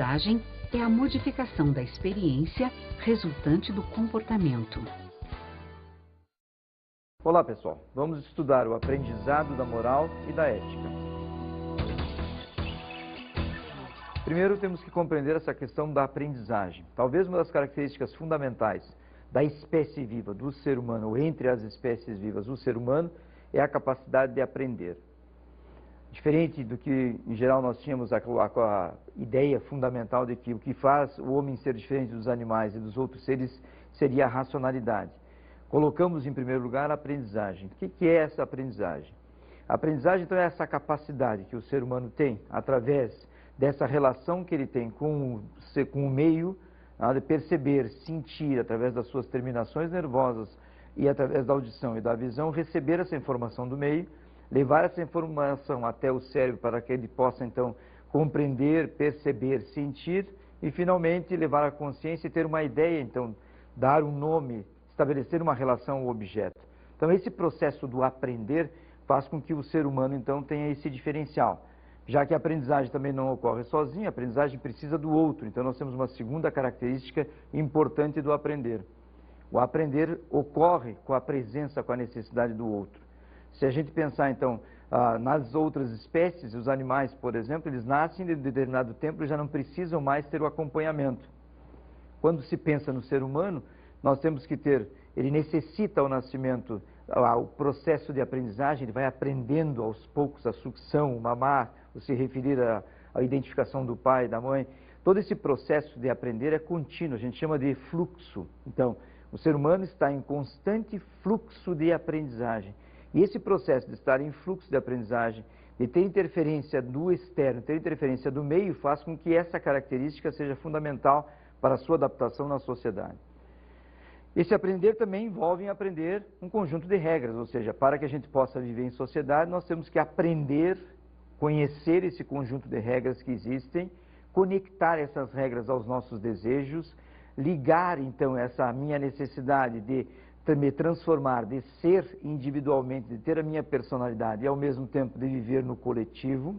aprendizagem é a modificação da experiência resultante do comportamento. Olá pessoal, vamos estudar o aprendizado da moral e da ética. Primeiro temos que compreender essa questão da aprendizagem. Talvez uma das características fundamentais da espécie viva, do ser humano, ou entre as espécies vivas, o ser humano, é a capacidade de aprender. Diferente do que, em geral, nós tínhamos a ideia fundamental de que o que faz o homem ser diferente dos animais e dos outros seres seria a racionalidade. Colocamos, em primeiro lugar, a aprendizagem. O que é essa aprendizagem? A aprendizagem, então, é essa capacidade que o ser humano tem, através dessa relação que ele tem com o meio, de perceber, sentir, através das suas terminações nervosas e através da audição e da visão, receber essa informação do meio, levar essa informação até o cérebro para que ele possa, então, compreender, perceber, sentir e, finalmente, levar a consciência e ter uma ideia, então, dar um nome, estabelecer uma relação ao objeto. Então, esse processo do aprender faz com que o ser humano, então, tenha esse diferencial. Já que a aprendizagem também não ocorre sozinha, a aprendizagem precisa do outro. Então, nós temos uma segunda característica importante do aprender. O aprender ocorre com a presença, com a necessidade do outro. Se a gente pensar, então, nas outras espécies, os animais, por exemplo, eles nascem de determinado tempo e já não precisam mais ter o acompanhamento. Quando se pensa no ser humano, nós temos que ter, ele necessita ao nascimento, o processo de aprendizagem, ele vai aprendendo aos poucos a sucção, o mamar, o se referir à identificação do pai, da mãe. Todo esse processo de aprender é contínuo, a gente chama de fluxo. Então, o ser humano está em constante fluxo de aprendizagem. E esse processo de estar em fluxo de aprendizagem, de ter interferência do externo, ter interferência do meio, faz com que essa característica seja fundamental para a sua adaptação na sociedade. Esse aprender também envolve aprender um conjunto de regras, ou seja, para que a gente possa viver em sociedade, nós temos que aprender, conhecer esse conjunto de regras que existem, conectar essas regras aos nossos desejos, ligar, então, essa minha necessidade de me transformar, de ser individualmente, de ter a minha personalidade e, ao mesmo tempo, de viver no coletivo.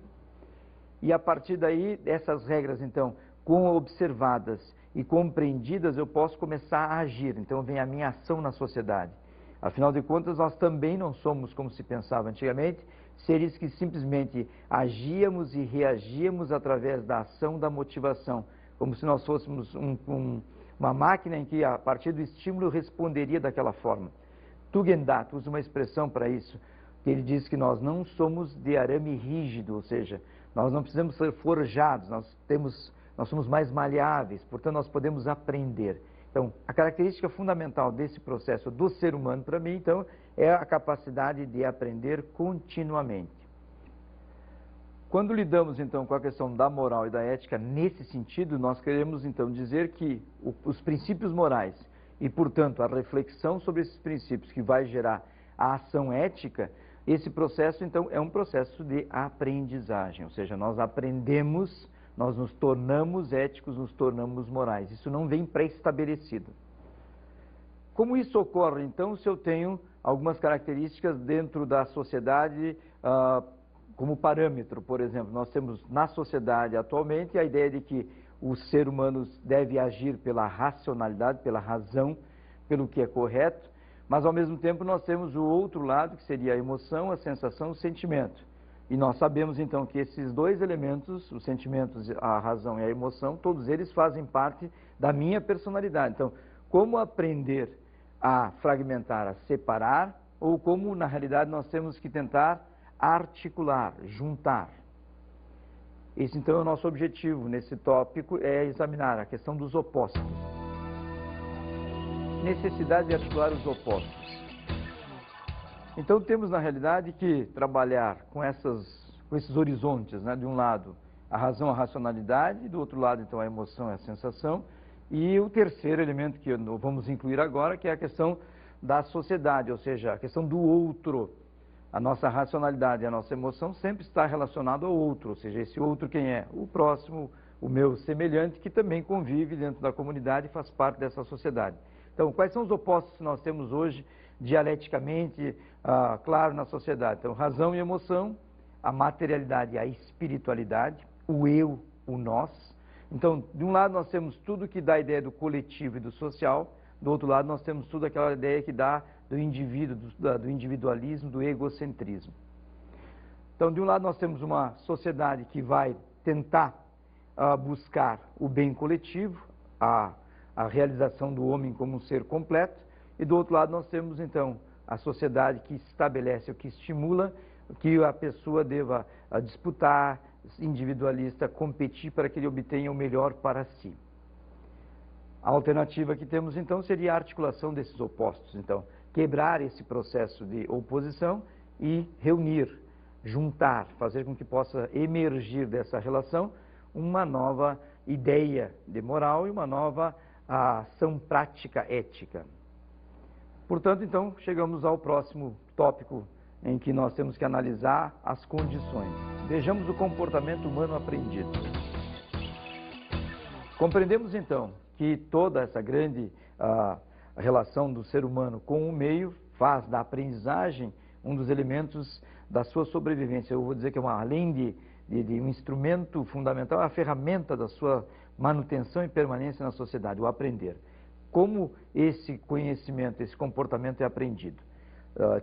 E, a partir daí, essas regras, então, observadas e compreendidas, eu posso começar a agir. Então, vem a minha ação na sociedade. Afinal de contas, nós também não somos, como se pensava antigamente, seres que simplesmente agíamos e reagíamos através da ação, da motivação, como se nós fôssemos uma máquina em que, a partir do estímulo, responderia daquela forma. Tugendhat usa uma expressão para isso, que ele diz que nós não somos de arame rígido, ou seja, nós não precisamos ser forjados, nós somos mais maleáveis, portanto, nós podemos aprender. Então, a característica fundamental desse processo do ser humano, para mim, então, é a capacidade de aprender continuamente. Quando lidamos, então, com a questão da moral e da ética, nesse sentido, nós queremos, então, dizer que os princípios morais e, portanto, a reflexão sobre esses princípios que vai gerar a ação ética, esse processo, então, é um processo de aprendizagem, ou seja, nós aprendemos, nós nos tornamos éticos, nos tornamos morais. Isso não vem pré-estabelecido. Como isso ocorre, então, se eu tenho algumas características dentro da sociedade, como parâmetro, por exemplo, nós temos na sociedade atualmente a ideia de que o ser humano deve agir pela racionalidade, pela razão, pelo que é correto, mas ao mesmo tempo nós temos o outro lado, que seria a emoção, a sensação, o sentimento. E nós sabemos então que esses dois elementos, os sentimentos, a razão e a emoção, todos eles fazem parte da minha personalidade. Então, como aprender a fragmentar, a separar, ou como na realidade nós temos que tentar articular, juntar. Esse então é o nosso objetivo nesse tópico, é examinar a questão dos opostos. Necessidade de articular os opostos. Então temos na realidade que trabalhar com esses horizontes, né? De um lado a razão, a racionalidade, do outro lado então a emoção e a sensação, e o terceiro elemento que vamos incluir agora, que é a questão da sociedade, ou seja, a questão do outro. A nossa racionalidade e a nossa emoção sempre está relacionado ao outro, ou seja, esse outro quem é? O próximo, o meu semelhante, que também convive dentro da comunidade e faz parte dessa sociedade. Então, quais são os opostos que nós temos hoje, dialeticamente, claro, na sociedade? Então, razão e emoção, a materialidade e a espiritualidade, o eu, o nós. Então, de um lado nós temos tudo que dá a ideia do coletivo e do social, do outro lado nós temos tudo aquela ideia que dá do indivíduo, do individualismo, do egocentrismo. Então, de um lado nós temos uma sociedade que vai tentar buscar o bem coletivo, a realização do homem como um ser completo, e do outro lado nós temos então a sociedade que estabelece, o que estimula que a pessoa deva disputar, individualista, competir para que ele obtenha o melhor para si. A alternativa que temos então seria a articulação desses opostos, então quebrar esse processo de oposição e reunir, juntar, fazer com que possa emergir dessa relação uma nova ideia de moral e uma nova ação prática ética. Portanto, então, chegamos ao próximo tópico em que nós temos que analisar as condições. Vejamos o comportamento humano aprendido. Compreendemos, então, que toda essa grande relação do ser humano com o meio faz da aprendizagem um dos elementos da sua sobrevivência. Eu vou dizer que é além de um instrumento fundamental, é a ferramenta da sua manutenção e permanência na sociedade, o aprender. Como esse conhecimento, esse comportamento é aprendido?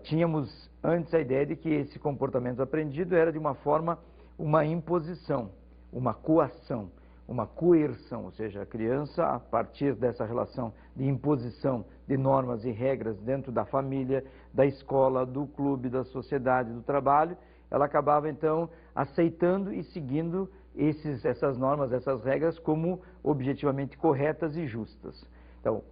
Tínhamos antes a ideia de que esse comportamento aprendido era de uma forma, uma imposição, uma coação, uma coerção, ou seja, a criança, a partir dessa relação de imposição de normas e regras dentro da família, da escola, do clube, da sociedade, do trabalho, ela acabava então aceitando e seguindo essas normas, essas regras como objetivamente corretas e justas. Então,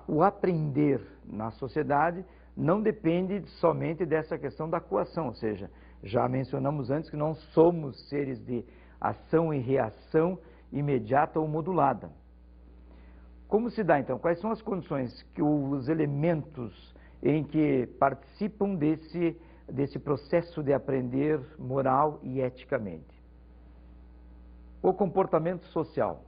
o aprender na sociedade não depende somente dessa questão da coação, ou seja, já mencionamos antes que não somos seres de ação e reação imediata ou modulada. Como se dá então? Quais são as condições, os elementos em que participam desse processo de aprender moral e eticamente? O comportamento social.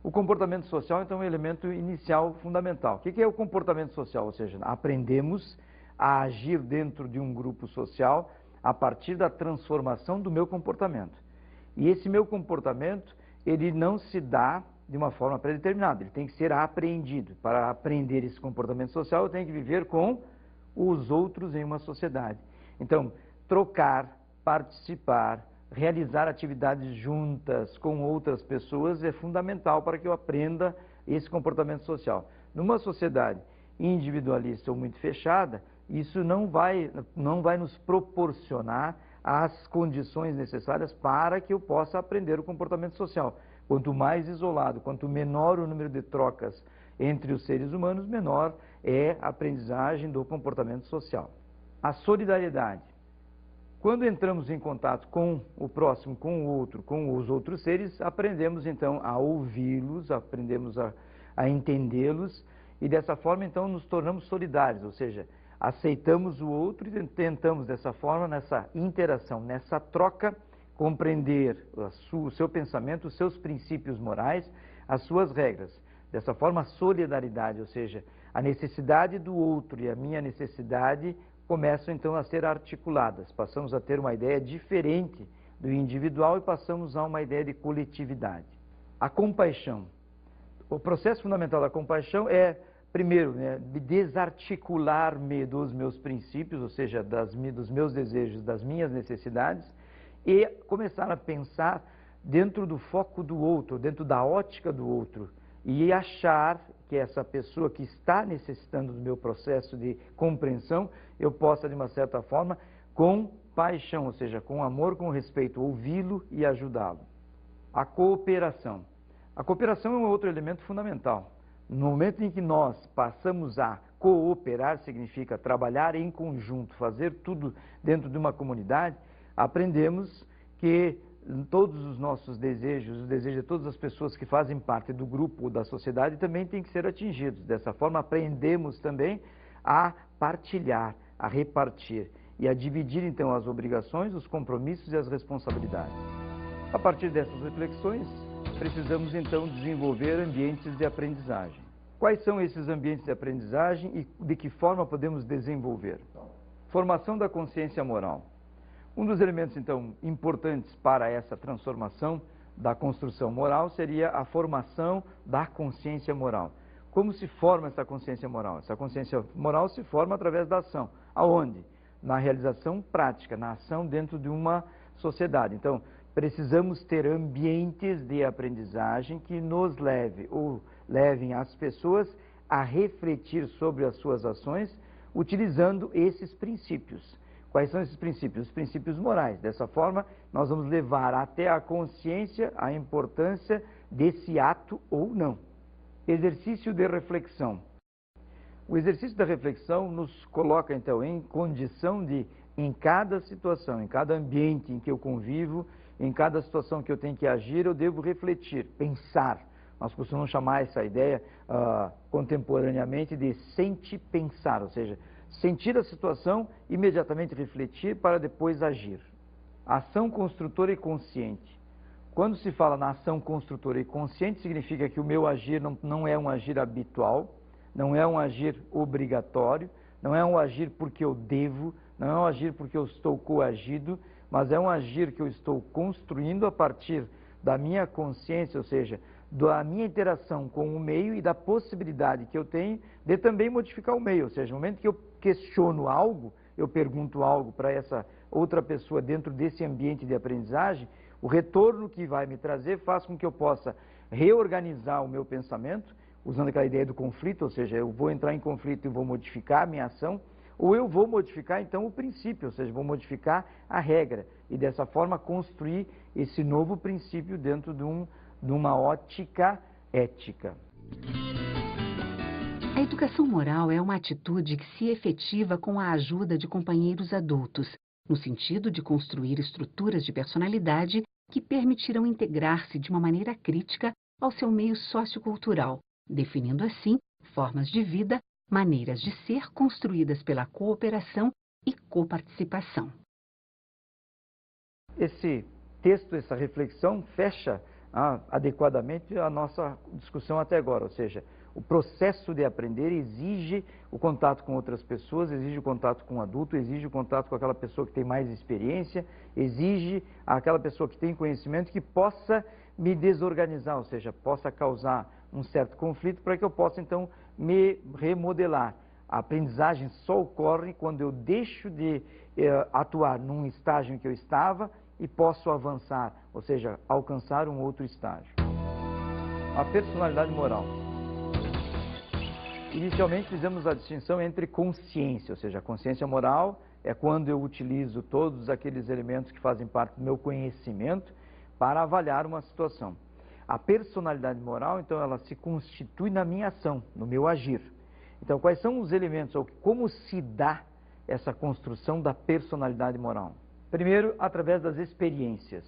O comportamento social, então, é um elemento inicial fundamental. O que é o comportamento social? Ou seja, aprendemos a agir dentro de um grupo social a partir da transformação do meu comportamento. E esse meu comportamento, ele não se dá de uma forma predeterminada, ele tem que ser apreendido. Para aprender esse comportamento social, eu tenho que viver com os outros em uma sociedade. Então, trocar, participar, realizar atividades juntas com outras pessoas é fundamental para que eu aprenda esse comportamento social. Numa sociedade individualista ou muito fechada, isso não vai nos proporcionar as condições necessárias para que eu possa aprender o comportamento social. Quanto mais isolado, quanto menor o número de trocas entre os seres humanos, menor é a aprendizagem do comportamento social. A solidariedade. Quando entramos em contato com o próximo, com o outro, com os outros seres, aprendemos então a ouvi-los, aprendemos a entendê-los e dessa forma então nos tornamos solidários, ou seja, aceitamos o outro e tentamos dessa forma, nessa interação, nessa troca, compreender o seu pensamento, os seus princípios morais, as suas regras. Dessa forma, a solidariedade, ou seja, a necessidade do outro e a minha necessidade começam então a ser articuladas. Passamos a ter uma ideia diferente do individual e passamos a uma ideia de coletividade. A compaixão. O processo fundamental da compaixão é, primeiro, de desarticular-me dos meus princípios, ou seja, dos meus desejos, das minhas necessidades, e começar a pensar dentro do foco do outro, dentro da ótica do outro, e achar que essa pessoa que está necessitando do meu processo de compreensão, eu possa, de uma certa forma, com paixão, ou seja, com amor, com respeito, ouvi-lo e ajudá-lo. A cooperação. A cooperação é um outro elemento fundamental. No momento em que nós passamos a cooperar, significa trabalhar em conjunto, fazer tudo dentro de uma comunidade, aprendemos que todos os nossos desejos, os desejos de todas as pessoas que fazem parte do grupo ou da sociedade também têm que ser atingidos. Dessa forma, aprendemos também a partilhar, a repartir e a dividir então as obrigações, os compromissos e as responsabilidades. A partir dessas reflexões, precisamos então desenvolver ambientes de aprendizagem. Quais são esses ambientes de aprendizagem e de que forma podemos desenvolver? Formação da consciência moral. Um dos elementos, então, importantes para essa transformação da construção moral seria a formação da consciência moral. Como se forma essa consciência moral? Essa consciência moral se forma através da ação. Aonde? Na realização prática, na ação dentro de uma sociedade. Então, precisamos ter ambientes de aprendizagem que nos levem as pessoas a refletir sobre as suas ações utilizando esses princípios. Quais são esses princípios? Os princípios morais. Dessa forma, nós vamos levar até a consciência a importância desse ato ou não. Exercício de reflexão. O exercício da reflexão nos coloca, então, em condição de, em cada situação, em cada ambiente em que eu convivo, em cada situação que eu tenho que agir, eu devo refletir, pensar. Nós costumamos chamar essa ideia contemporaneamente de sente-pensar, ou seja, sentir a situação, imediatamente refletir para depois agir. Ação construtora e consciente. Quando se fala na ação construtora e consciente, significa que o meu agir não é um agir habitual, não é um agir obrigatório, não é um agir porque eu devo, não é um agir porque eu estou coagido, mas é um agir que eu estou construindo a partir da minha consciência, ou seja, da minha interação com o meio e da possibilidade que eu tenho de também modificar o meio. Ou seja, no momento que eu questiono algo, eu pergunto algo para essa outra pessoa dentro desse ambiente de aprendizagem, o retorno que vai me trazer faz com que eu possa reorganizar o meu pensamento, usando aquela ideia do conflito, ou seja, eu vou entrar em conflito e vou modificar a minha ação, ou eu vou modificar então o princípio, ou seja, vou modificar a regra, e dessa forma construir esse novo princípio dentro de uma ótica ética. A educação moral é uma atitude que se efetiva com a ajuda de companheiros adultos, no sentido de construir estruturas de personalidade que permitirão integrar-se de uma maneira crítica ao seu meio sociocultural, definindo assim formas de vida, maneiras de ser construídas pela cooperação e coparticipação. Esse texto, essa reflexão fecha adequadamente a nossa discussão até agora, ou seja, o processo de aprender exige o contato com outras pessoas, exige o contato com o adulto, exige o contato com aquela pessoa que tem mais experiência, exige aquela pessoa que tem conhecimento que possa me desorganizar, ou seja, possa causar um certo conflito para que eu possa então me remodelar. A aprendizagem só ocorre quando eu deixo de atuar num estágio em que eu estava e posso avançar, ou seja, alcançar um outro estágio. A personalidade moral. Inicialmente fizemos a distinção entre consciência, ou seja, a consciência moral é quando eu utilizo todos aqueles elementos que fazem parte do meu conhecimento para avaliar uma situação. A personalidade moral, então, ela se constitui na minha ação, no meu agir. Então, quais são os elementos, ou como se dá essa construção da personalidade moral? Primeiro, através das experiências.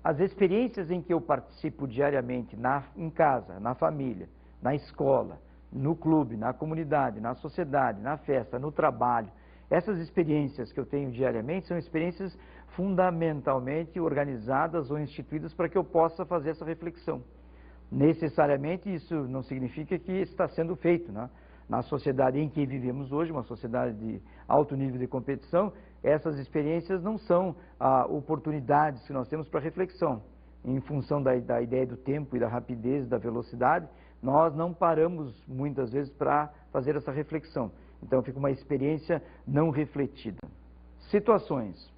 As experiências em que eu participo diariamente, em casa, na família, na escola, no clube, na comunidade, na sociedade, na festa, no trabalho. Essas experiências que eu tenho diariamente são experiências fundamentalmente organizadas ou instituídas para que eu possa fazer essa reflexão. Necessariamente isso não significa que está sendo feito, né? Na sociedade em que vivemos hoje, uma sociedade de alto nível de competição, essas experiências não são oportunidades que nós temos para reflexão. Em função da ideia do tempo e da rapidez, da velocidade, nós não paramos muitas vezes para fazer essa reflexão. Então fica uma experiência não refletida. Situações.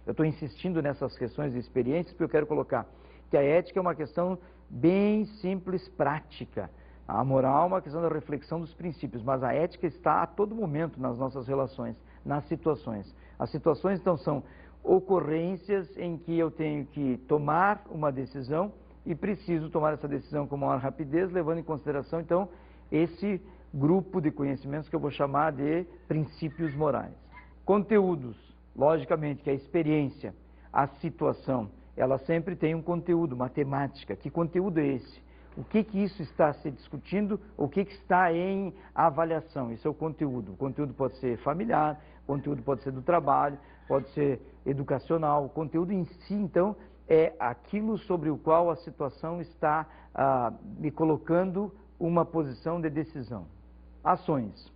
Eu estou insistindo nessas questões de experiências porque eu quero colocar que a ética é uma questão bem simples, prática. A moral é uma questão da reflexão dos princípios, mas a ética está a todo momento nas nossas relações, nas situações. As situações, então, são ocorrências em que eu tenho que tomar uma decisão e preciso tomar essa decisão com maior rapidez, levando em consideração, então, esse grupo de conhecimentos que eu vou chamar de princípios morais. Conteúdos, logicamente, que a experiência, a situação, ela sempre tem um conteúdo, uma temática. Que conteúdo é esse? O que isso está se discutindo? O que está em avaliação? Isso é o conteúdo. O conteúdo pode ser familiar, o conteúdo pode ser do trabalho, pode ser educacional. O conteúdo em si, então, é aquilo sobre o qual a situação está me colocando uma posição de decisão. Ações.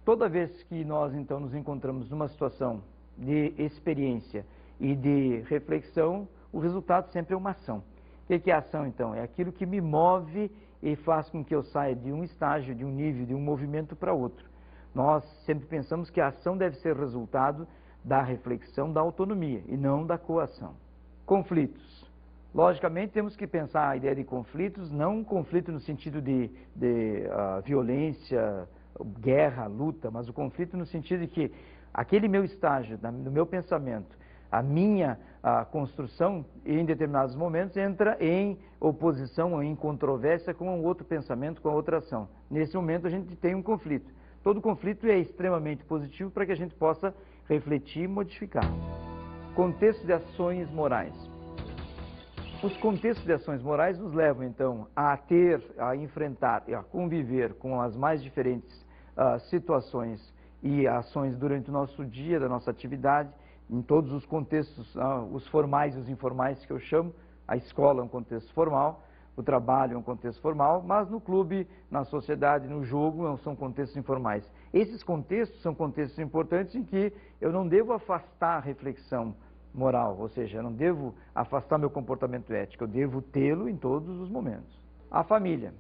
Toda vez que nós, então, nos encontramos numa situação de experiência e de reflexão, o resultado sempre é uma ação. O que é ação, então? É aquilo que me move e faz com que eu saia de um estágio, de um nível, de um movimento para outro. Nós sempre pensamos que a ação deve ser resultado da reflexão, da autonomia, e não da coação. Conflitos. Logicamente, temos que pensar a ideia de conflitos, não um conflito no sentido de violência, guerra, luta, mas o conflito no sentido de que aquele meu estágio, no meu pensamento, a minha construção, em determinados momentos, entra em oposição ou em controvérsia com um outro pensamento, com a outra ação. Nesse momento, a gente tem um conflito. Todo conflito é extremamente positivo para que a gente possa refletir e modificar. Contexto de ações morais. Os contextos de ações morais nos levam, então, a enfrentar e a conviver com as mais diferentes situações e ações durante o nosso dia, da nossa atividade, em todos os contextos, os formais e os informais que eu chamo. A escola é um contexto formal, o trabalho é um contexto formal, mas no clube, na sociedade, no jogo, são contextos informais. Esses contextos são contextos importantes em que eu não devo afastar a reflexão moral, ou seja, eu não devo afastar meu comportamento ético, eu devo tê-lo em todos os momentos. A família.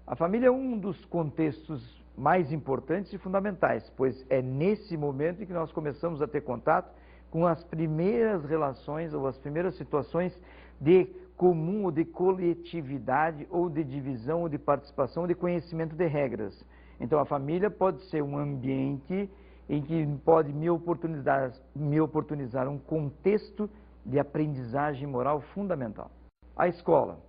A família é um dos contextos mais importantes e fundamentais, pois é nesse momento em que nós começamos a ter contato com as primeiras relações ou as primeiras situações de comum ou de coletividade ou de divisão ou de participação ou de conhecimento de regras. Então a família pode ser um ambiente em que pode me oportunizar um contexto de aprendizagem moral fundamental. A escola.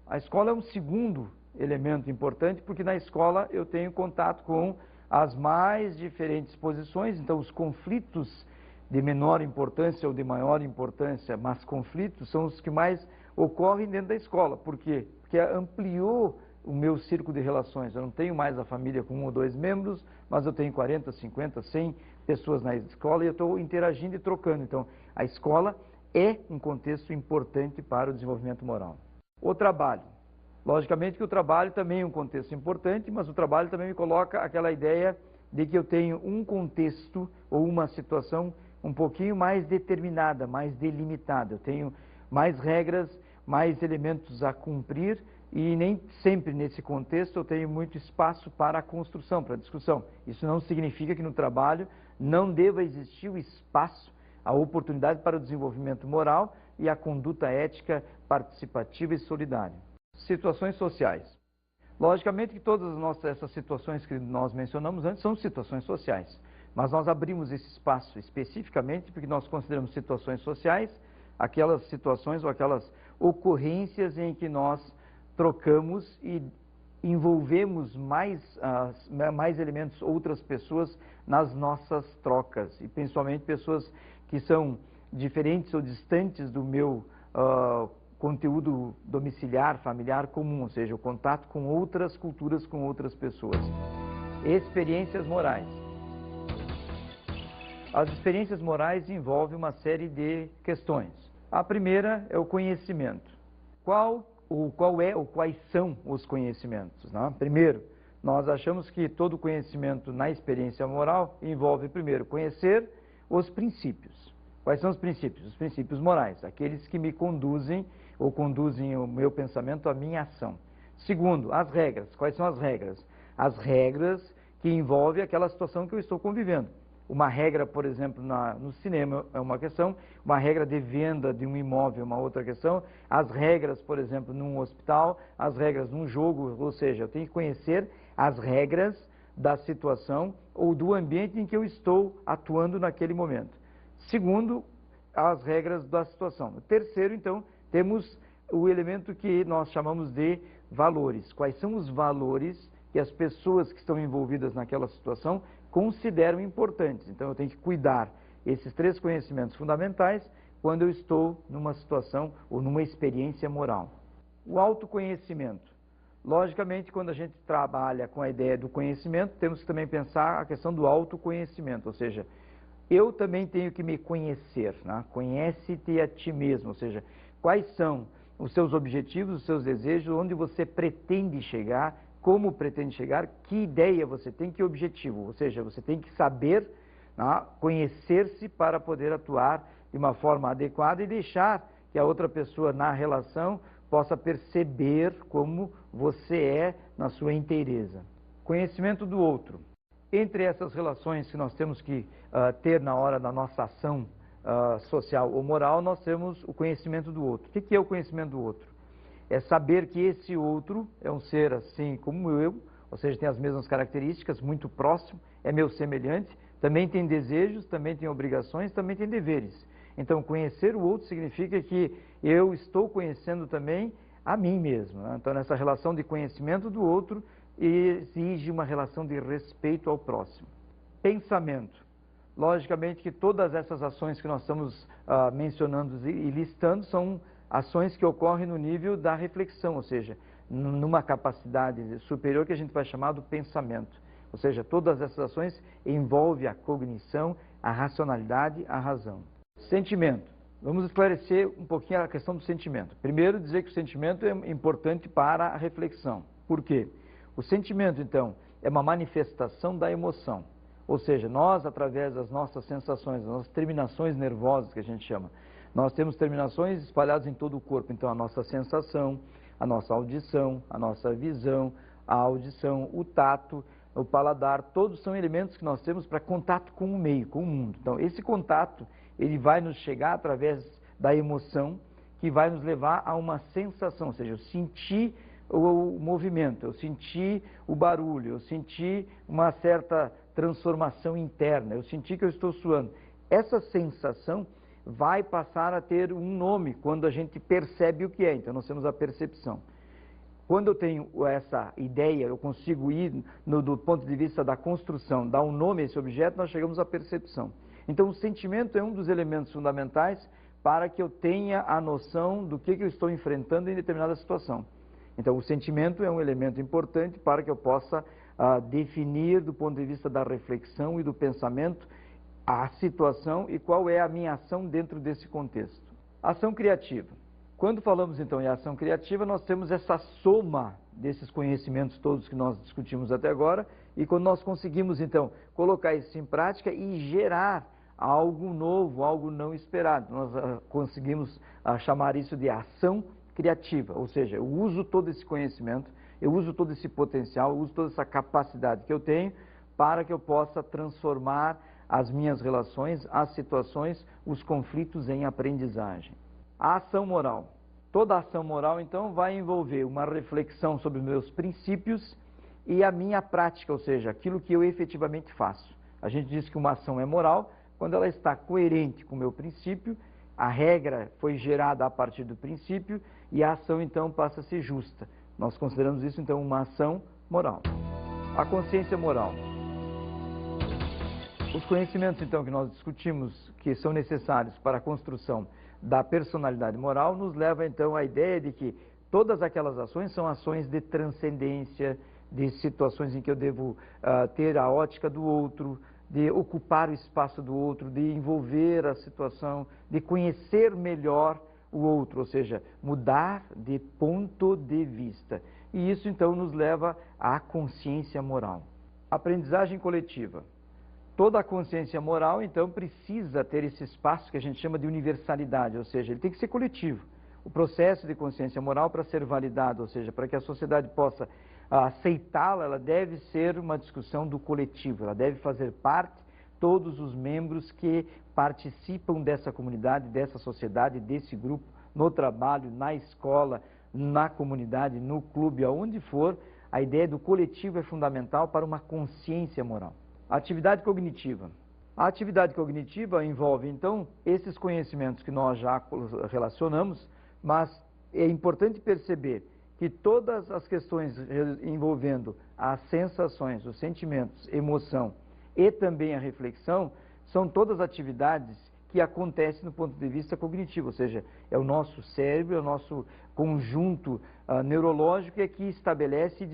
A escola é um segundo elemento importante, porque na escola eu tenho contato com as mais diferentes posições, então os conflitos de menor importância ou de maior importância, mas conflitos são os que mais ocorrem dentro da escola. Por quê? Porque ampliou o meu círculo de relações. Eu não tenho mais a família com 1 ou 2 membros, mas eu tenho 40, 50, 100 pessoas na escola e eu estou interagindo e trocando. Então, a escola é um contexto importante para o desenvolvimento moral. O trabalho. Logicamente que o trabalho também é um contexto importante, mas o trabalho também me coloca aquela ideia de que eu tenho um contexto ou uma situação um pouquinho mais determinada, mais delimitada. Eu tenho mais regras, mais elementos a cumprir e nem sempre nesse contexto eu tenho muito espaço para a construção, para a discussão. Isso não significa que no trabalho não deva existir o espaço, a oportunidade para o desenvolvimento moral e a conduta ética participativa e solidária. Situações sociais. Logicamente que todas essas situações que nós mencionamos antes são situações sociais, mas nós abrimos esse espaço especificamente porque nós consideramos situações sociais aquelas situações ou aquelas ocorrências em que nós trocamos e envolvemos mais elementos, outras pessoas nas nossas trocas, e principalmente pessoas que são diferentes ou distantes do meu conteúdo domiciliar, familiar comum, ou seja, o contato com outras culturas, com outras pessoas. Experiências morais. As experiências morais envolvem uma série de questões. A primeira é o conhecimento. Quais são os conhecimentos, né? Primeiro, nós achamos que todo conhecimento na experiência moral envolve, primeiro, conhecer os princípios. Quais são os princípios? Os princípios morais, aqueles que me conduzem ou conduzem o meu pensamento, a minha ação. Segundo, as regras. Quais são as regras? As regras que envolvem aquela situação que eu estou convivendo. Uma regra, por exemplo, no cinema é uma questão, uma regra de venda de um imóvel é uma outra questão, as regras, por exemplo, num hospital, as regras num jogo, ou seja, eu tenho que conhecer as regras da situação ou do ambiente em que eu estou atuando naquele momento. Segundo, as regras da situação. Terceiro, então, temos o elemento que nós chamamos de valores. Quais são os valores que as pessoas que estão envolvidas naquela situação consideram importantes? Então, eu tenho que cuidar esses 3 conhecimentos fundamentais quando eu estou numa situação ou numa experiência moral. O autoconhecimento. Logicamente, quando a gente trabalha com a ideia do conhecimento, temos que também pensar a questão do autoconhecimento, ou seja, eu também tenho que me conhecer, né? Conhece-te a ti mesmo, ou seja, quais são os seus objetivos, os seus desejos, onde você pretende chegar, como pretende chegar, que ideia você tem, que objetivo, ou seja, você tem que saber, né, conhecer-se para poder atuar de uma forma adequada e deixar que a outra pessoa na relação possa perceber como você é na sua inteireza. Conhecimento do outro. Entre essas relações que nós temos que ter na hora da nossa ação social ou moral, nós temos o conhecimento do outro. O que é o conhecimento do outro? É saber que esse outro é um ser assim como eu, ou seja, tem as mesmas características, muito próximo, é meu semelhante, também tem desejos, também tem obrigações, também tem deveres. Então, conhecer o outro significa que eu estou conhecendo também a mim mesmo, né? Então, nessa relação de conhecimento do outro, exige uma relação de respeito ao próximo. Pensamento. Logicamente que todas essas ações que nós estamos mencionando e listando são ações que ocorrem no nível da reflexão, ou seja, numa capacidade superior que a gente vai chamar do pensamento. Ou seja, todas essas ações envolvem a cognição, a racionalidade, a razão. Sentimento. Vamos esclarecer um pouquinho a questão do sentimento. Primeiro, dizer que o sentimento é importante para a reflexão. Por quê? O sentimento, então, é uma manifestação da emoção. Ou seja, nós, através das nossas sensações, das nossas terminações nervosas, que a gente chama, nós temos terminações espalhadas em todo o corpo. Então, a nossa sensação, a nossa audição, a nossa visão, a audição, o tato, o paladar, todos são elementos que nós temos para contato com o meio, com o mundo. Então, esse contato, ele vai nos chegar através da emoção, que vai nos levar a uma sensação, ou seja, eu senti o movimento, eu senti o barulho, eu senti uma certa transformação interna, eu senti que eu estou suando. Essa sensação vai passar a ter um nome quando a gente percebe o que é, então nós temos a percepção. Quando eu tenho essa ideia, eu consigo ir do ponto de vista da construção, dar um nome a esse objeto, nós chegamos à percepção. Então o sentimento é um dos elementos fundamentais para que eu tenha a noção do que eu estou enfrentando em determinada situação. Então o sentimento é um elemento importante para que eu possa definir do ponto de vista da reflexão e do pensamento a situação e qual é a minha ação dentro desse contexto. Ação criativa. Quando falamos então em ação criativa, nós temos essa soma desses conhecimentos todos que nós discutimos até agora, e quando nós conseguimos então colocar isso em prática e gerar algo novo, algo não esperado, nós conseguimos chamar isso de ação criativa, ou seja, eu uso todo esse conhecimento, eu uso todo esse potencial, eu uso toda essa capacidade que eu tenho para que eu possa transformar as minhas relações, as situações, os conflitos em aprendizagem. A ação moral. Toda ação moral, então, vai envolver uma reflexão sobre os meus princípios e a minha prática, ou seja, aquilo que eu efetivamente faço. A gente diz que uma ação é moral quando ela está coerente com o meu princípio, a regra foi gerada a partir do princípio e a ação, então, passa a ser justa. Nós consideramos isso, então, uma ação moral. A consciência moral. Os conhecimentos, então, que nós discutimos, que são necessários para a construção da personalidade moral, nos leva, então, à ideia de que todas aquelas ações são ações de transcendência, de situações em que eu devo ter a ótica do outro, de ocupar o espaço do outro, de envolver a situação, de conhecer melhor o outro, ou seja, mudar de ponto de vista. E isso, então, nos leva à consciência moral. Aprendizagem coletiva. Toda a consciência moral, então, precisa ter esse espaço que a gente chama de universalidade, ou seja, ele tem que ser coletivo. O processo de consciência moral, para ser validado, ou seja, para que a sociedade possa aceitá-la, ela deve ser uma discussão do coletivo, ela deve fazer parte, todos os membros que participam dessa comunidade, dessa sociedade, desse grupo, no trabalho, na escola, na comunidade, no clube, aonde for, a ideia do coletivo é fundamental para uma consciência moral. Atividade cognitiva. A atividade cognitiva envolve, então, esses conhecimentos que nós já relacionamos, mas é importante perceber que todas as questões envolvendo as sensações, os sentimentos, emoção e também a reflexão, são todas atividades que acontecem no ponto de vista cognitivo, ou seja, é o nosso cérebro, é o nosso conjunto neurológico é que estabelece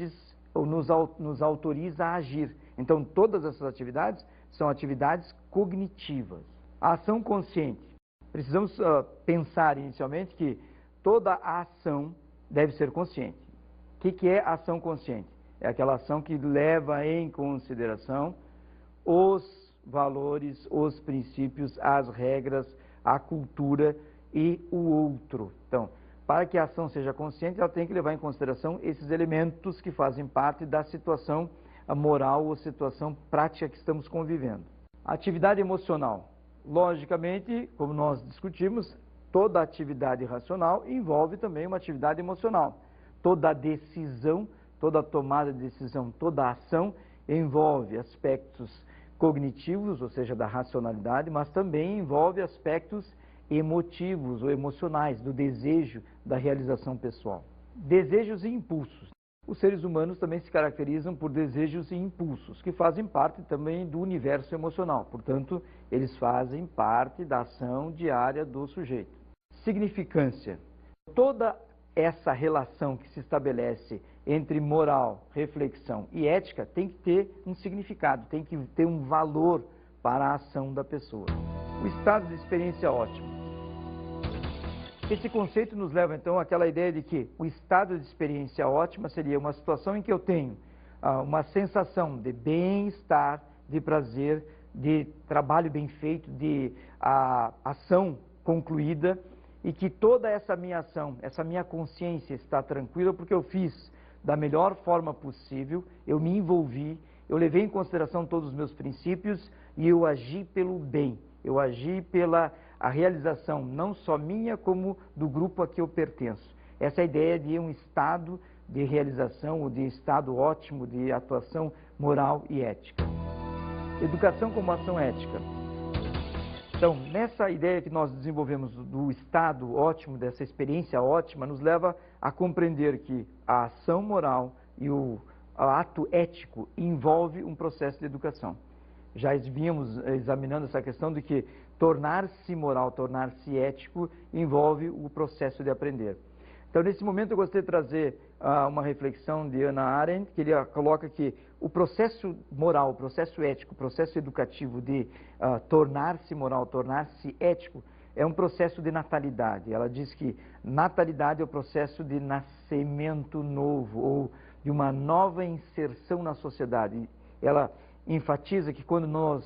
ou nos autoriza a agir. Então, todas essas atividades são atividades cognitivas. A ação consciente. Precisamos pensar inicialmente que toda a ação deve ser consciente. O que é ação consciente? É aquela ação que leva em consideração os valores, os princípios, as regras, a cultura e o outro. Então, para que a ação seja consciente, ela tem que levar em consideração esses elementos que fazem parte da situação moral ou situação prática que estamos convivendo. Atividade emocional. Logicamente, como nós discutimos, toda atividade racional envolve também uma atividade emocional. Toda decisão, toda tomada de decisão, toda ação envolve aspectos cognitivos, ou seja, da racionalidade, mas também envolve aspectos emotivos ou emocionais, do desejo, da realização pessoal. Desejos e impulsos. Os seres humanos também se caracterizam por desejos e impulsos, que fazem parte também do universo emocional. Portanto, eles fazem parte da ação diária do sujeito. Significância. Toda essa relação que se estabelece entre moral, reflexão e ética tem que ter um significado, tem que ter um valor para a ação da pessoa. O estado de experiência ótima. Esse conceito nos leva então àquela ideia de que o estado de experiência ótima seria uma situação em que eu tenho uma sensação de bem-estar, de prazer, de trabalho bem feito, de ação concluída, e que toda essa minha ação, essa minha consciência está tranquila porque eu fiz da melhor forma possível, eu me envolvi, eu levei em consideração todos os meus princípios e eu agi pelo bem, eu agi pela realização não só minha, como do grupo a que eu pertenço. Essa é a ideia de um estado de realização ou de estado ótimo de atuação moral e ética. Educação como ação ética. Então, nessa ideia que nós desenvolvemos do estado ótimo, dessa experiência ótima, nos leva a compreender que a ação moral e o ato ético envolve um processo de educação. Já vínhamos examinando essa questão de que tornar-se moral, tornar-se ético, envolve o processo de aprender. Então, nesse momento, eu gostaria de trazer uma reflexão de Hannah Arendt, que ele coloca que o processo moral, o processo ético, o processo educativo de tornar-se moral, tornar-se ético, é um processo de natalidade. Ela diz que natalidade é o processo de nascimento novo, ou de uma nova inserção na sociedade. Ela enfatiza que quando nós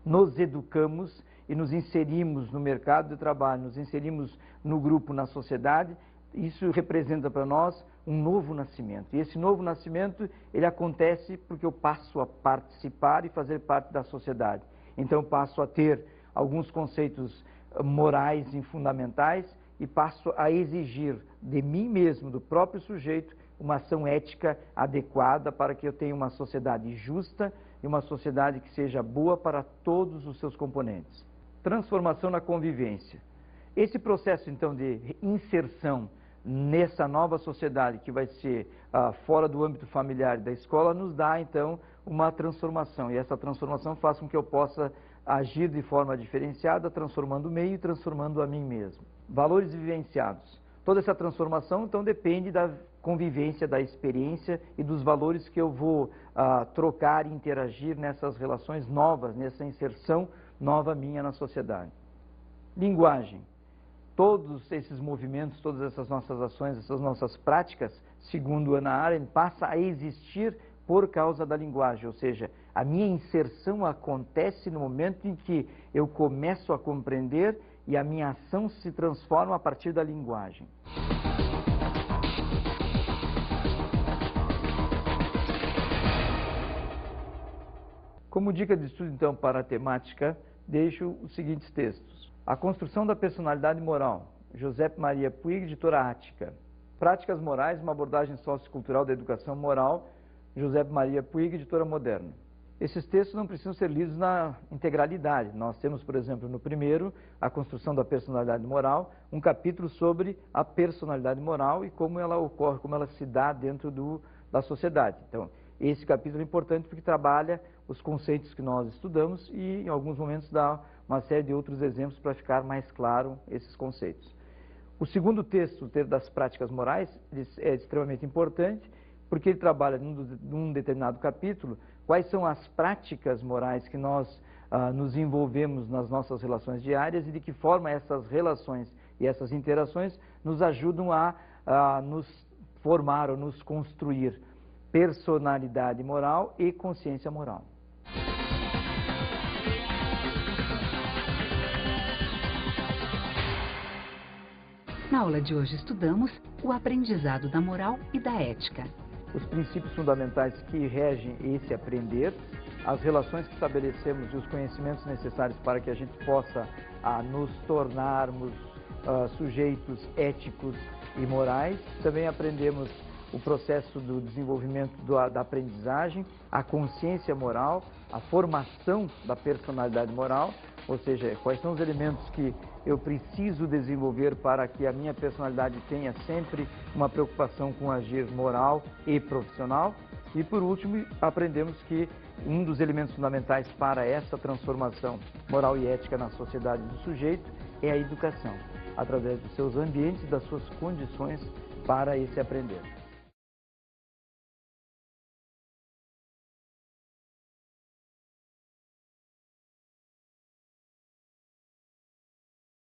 nos educamos e nos inserimos no mercado de trabalho, nos inserimos no grupo, na sociedade, isso representa para nós um novo nascimento. E esse novo nascimento, ele acontece porque eu passo a participar e fazer parte da sociedade. Então eu passo a ter alguns conceitos morais e fundamentais e passo a exigir de mim mesmo, do próprio sujeito, uma ação ética adequada para que eu tenha uma sociedade justa e uma sociedade que seja boa para todos os seus componentes. Transformação na convivência. Esse processo, então, de inserção nessa nova sociedade que vai ser fora do âmbito familiar e da escola, nos dá, então, uma transformação. E essa transformação faz com que eu possa agir de forma diferenciada, transformando o meio e transformando a mim mesmo. Valores vivenciados. Toda essa transformação, então, depende da convivência, da experiência e dos valores que eu vou trocar e interagir nessas relações novas, nessa inserção nova minha na sociedade. Linguagem. Todos esses movimentos, todas essas nossas ações, essas nossas práticas, segundo Hannah Arendt, passa a existir por causa da linguagem, ou seja, a minha inserção acontece no momento em que eu começo a compreender e a minha ação se transforma a partir da linguagem. Como dica de estudo, então, para a temática, deixo os seguintes textos. A construção da personalidade moral, José Maria Puig, editora Ática. Práticas morais, uma abordagem sociocultural da educação moral, José Maria Puig, editora Moderna. Esses textos não precisam ser lidos na integralidade. Nós temos, por exemplo, no primeiro, a construção da personalidade moral, um capítulo sobre a personalidade moral e como ela ocorre, como ela se dá dentro da sociedade. Então, esse capítulo é importante porque trabalha os conceitos que nós estudamos e, em alguns momentos, dá uma série de outros exemplos para ficar mais claro esses conceitos. O segundo texto, o texto das práticas morais, é extremamente importante porque ele trabalha num determinado capítulo quais são as práticas morais que nós nos envolvemos nas nossas relações diárias e de que forma essas relações e essas interações nos ajudam a nos formar ou nos construir personalidade moral e consciência moral. Na aula de hoje estudamos o aprendizado da moral e da ética. Os princípios fundamentais que regem esse aprender, as relações que estabelecemos e os conhecimentos necessários para que a gente possa nos tornarmos sujeitos éticos e morais. Também aprendemos o processo do desenvolvimento da aprendizagem, a consciência moral, a formação da personalidade moral, ou seja, quais são os elementos que eu preciso desenvolver para que a minha personalidade tenha sempre uma preocupação com agir moral e profissional. E, por último, aprendemos que um dos elementos fundamentais para essa transformação moral e ética na sociedade do sujeito é a educação, através dos seus ambientes e das suas condições para esse aprender.